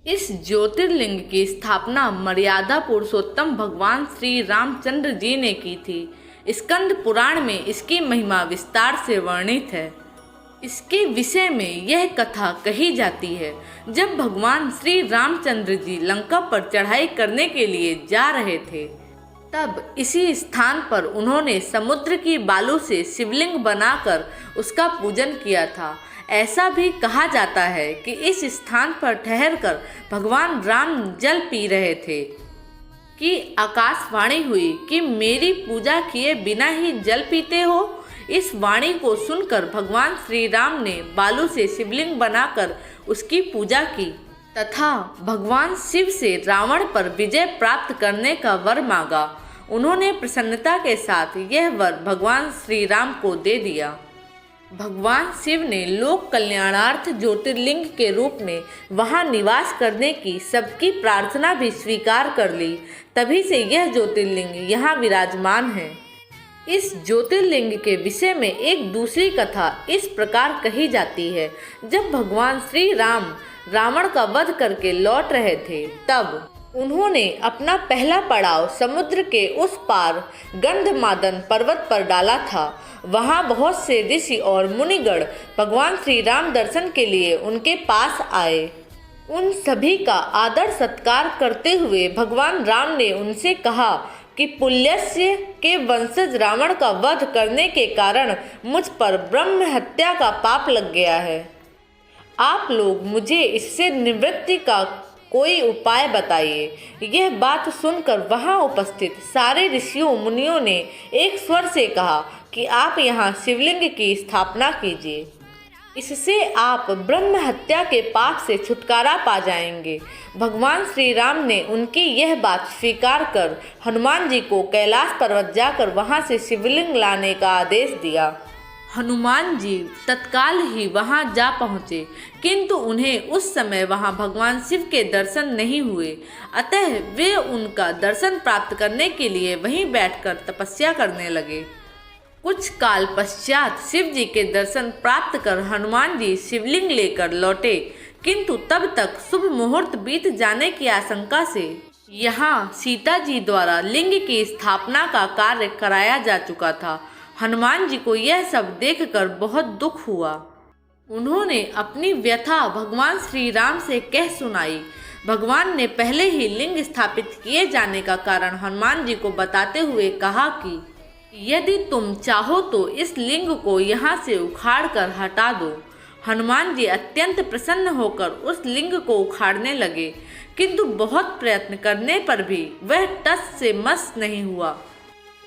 इस ज्योतिर्लिंग की स्थापना मर्यादा पुरुषोत्तम भगवान श्री रामचंद्र जी ने की थी। स्कंद पुराण में इसकी महिमा विस्तार से वर्णित है। इसके विषय में यह कथा कही जाती है, जब भगवान श्री रामचंद्र जी लंका पर चढ़ाई करने के लिए जा रहे थे, तब इसी स्थान पर उन्होंने समुद्र की बालू से शिवलिंग बनाकर उसका पूजन किया था। ऐसा भी कहा जाता है कि इस स्थान पर ठहरकर भगवान राम जल पी रहे थे कि आकाशवाणी हुई कि मेरी पूजा किए बिना ही जल पीते हो। इस वाणी को सुनकर भगवान श्री राम ने बालू से शिवलिंग बनाकर उसकी पूजा की तथा भगवान शिव से रावण पर विजय प्राप्त करने का वर मांगा। उन्होंने प्रसन्नता के साथ यह वर भगवान श्री राम को दे दिया। भगवान शिव ने लोक कल्याणार्थ ज्योतिर्लिंग के रूप में वहां निवास करने की सबकी प्रार्थना भी स्वीकार कर ली। तभी से यह ज्योतिर्लिंग यहाँ विराजमान है। इस ज्योतिर्लिंग के विषय में एक दूसरी कथा इस प्रकार कही जाती है। जब भगवान श्री राम रावण का वध करके लौट रहे थे, तब उन्होंने अपना पहला पड़ाव समुद्र के उस पार गंधमादन पर्वत पर डाला था। वहां बहुत से ऋषि और मुनिगण भगवान श्री राम दर्शन के लिए उनके पास आए। उन सभी का आदर सत्कार करते हुए भगवान राम ने उनसे कहा कि पुल्यस्य के वंशज रावण का वध करने के कारण मुझ पर ब्रह्म हत्या का पाप लग गया है। आप लोग मुझे इससे निवृत्ति का कोई उपाय बताइए। यह बात सुनकर वहां उपस्थित सारे ऋषियों मुनियों ने एक स्वर से कहा कि आप यहाँ शिवलिंग की स्थापना कीजिए। इससे आप ब्रह्म हत्या के पाप से छुटकारा पा जाएंगे। भगवान श्री राम ने उनकी यह बात स्वीकार कर हनुमान जी को कैलाश पर्वत जाकर वहां से शिवलिंग लाने का आदेश दिया। हनुमान जी तत्काल ही वहां जा पहुँचे, किंतु उन्हें उस समय वहां भगवान शिव के दर्शन नहीं हुए। अतः वे उनका दर्शन प्राप्त करने के लिए वहीं बैठकर तपस्या करने लगे। कुछ काल पश्चात शिव जी के दर्शन प्राप्त कर हनुमान जी शिवलिंग लेकर लौटे, किंतु तब तक शुभ मुहूर्त बीत जाने की आशंका से यहाँ सीता जी द्वारा लिंग की स्थापना का कार्य कराया जा चुका था। हनुमान जी को यह सब देखकर बहुत दुख हुआ। उन्होंने अपनी व्यथा भगवान श्री राम से कह सुनाई। भगवान ने पहले ही लिंग स्थापित किए जाने का कारण हनुमान जी को बताते हुए कहा कि यदि तुम चाहो तो इस लिंग को यहाँ से उखाड़ कर हटा दो। हनुमान जी अत्यंत प्रसन्न होकर उस लिंग को उखाड़ने लगे, किंतु बहुत प्रयत्न करने पर भी वह टस से मस नहीं हुआ।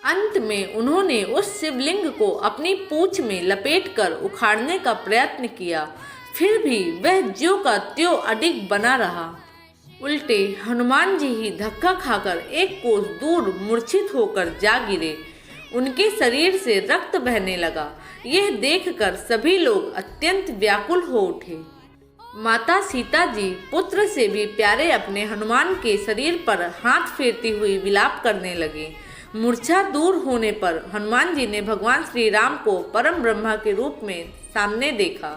अंत में उन्होंने उस शिवलिंग को अपनी पूंछ में लपेटकर उखाड़ने का प्रयत्न किया, फिर भी वह ज्यों का त्यों अडिग बना रहा। उल्टे हनुमान जी ही धक्का खाकर एक कोस दूर मूर्छित होकर जा गिरे। उनके शरीर से रक्त बहने लगा। यह देखकर सभी लोग अत्यंत व्याकुल हो उठे। माता सीता जी पुत्र से भी प्यारे अपने हनुमान के शरीर पर हाथ फेरती हुई विलाप करने लगे। मूर्छा दूर होने पर हनुमान जी ने भगवान श्री राम को परम ब्रह्मा के रूप में सामने देखा।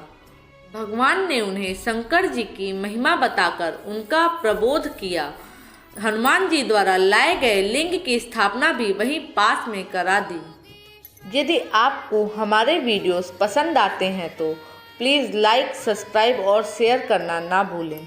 भगवान ने उन्हें शंकर जी की महिमा बताकर उनका प्रबोध किया। हनुमान जी द्वारा लाए गए लिंग की स्थापना भी वहीं पास में करा दी। यदि आपको हमारे वीडियोस पसंद आते हैं तो प्लीज़ लाइक, सब्सक्राइब और शेयर करना ना भूलें।